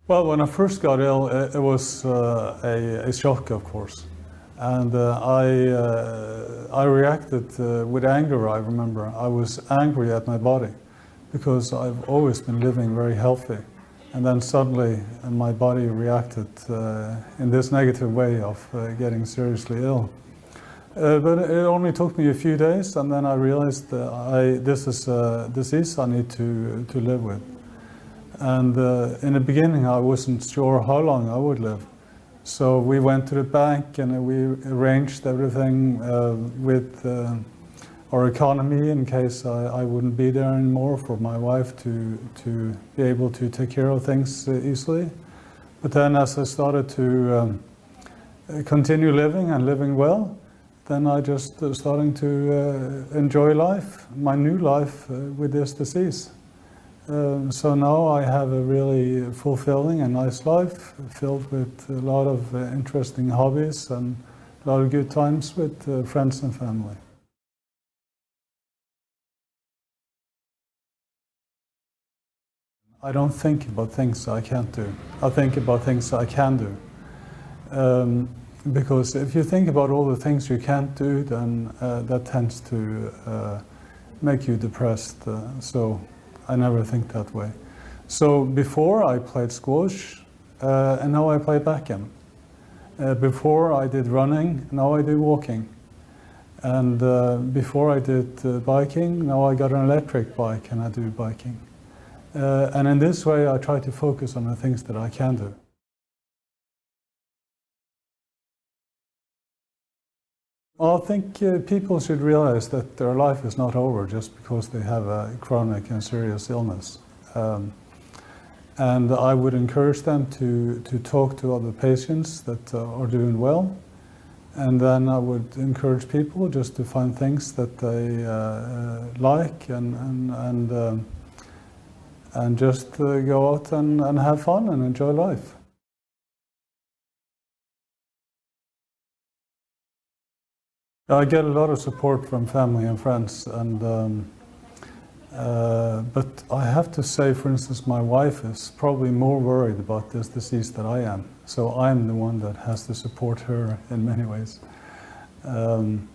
Well, when I first got ill, it was a shock, of course. And I reacted with anger, I remember. I was angry at my body because I've always been living very healthy. And then suddenly my body reacted in this negative way of getting seriously ill. But it only took me a few days, and then I realized this is a disease I need to live with. And in the beginning, I wasn't sure how long I would live. So we went to the bank and we arranged everything with our economy in case I wouldn't be there anymore, for my wife to be able to take care of things easily. But then as I started to continue living and living well, then I just starting to enjoy life, my new life with this disease. So now I have a really fulfilling and nice life, filled with a lot of interesting hobbies and a lot of good times with friends and family. I don't think about things I can't do. I think about things I can do. Because if you think about all the things you can't do, then that tends to make you depressed. So I never think that way. So before I played squash, and now I play backgammon. Before I did running, now I do walking. And before I did biking, now I got an electric bike and I do biking. And in this way I try to focus on the things that I can do. I think people should realize that their life is not over just because they have a chronic and serious illness. And I would encourage them to talk to other patients that are doing well. And then I would encourage people just to find things that they like and just go out and have fun and enjoy life. I get a lot of support from family and friends, and but I have to say, for instance, my wife is probably more worried about this disease than I am. So I'm the one that has to support her in many ways. And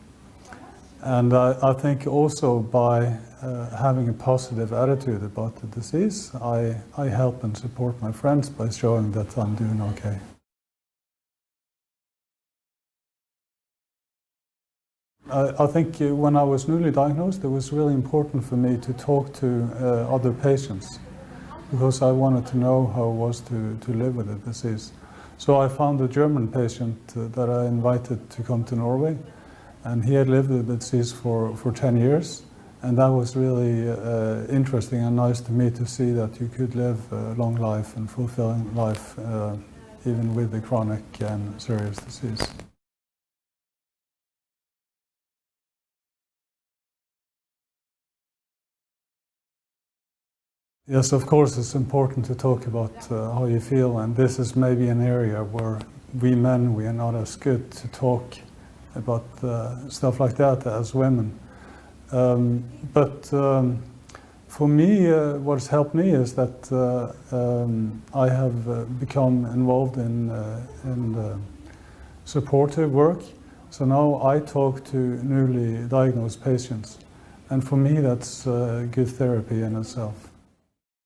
I think also by having a positive attitude about the disease, I help and support my friends by showing that I'm doing okay. I think when I was newly diagnosed, it was really important for me to talk to other patients because I wanted to know how it was to live with the disease. So I found a German patient that I invited to come to Norway, and he had lived with the disease for 10 years. And that was really interesting and nice to me to see that you could live a long life and fulfilling life even with the chronic and serious disease. Yes, of course, it's important to talk about how you feel, and this is maybe an area where we men, we are not as good to talk about stuff like that as women. But for me, what's helped me is that I have become involved in supportive work. So now I talk to newly diagnosed patients, and for me that's good therapy in itself.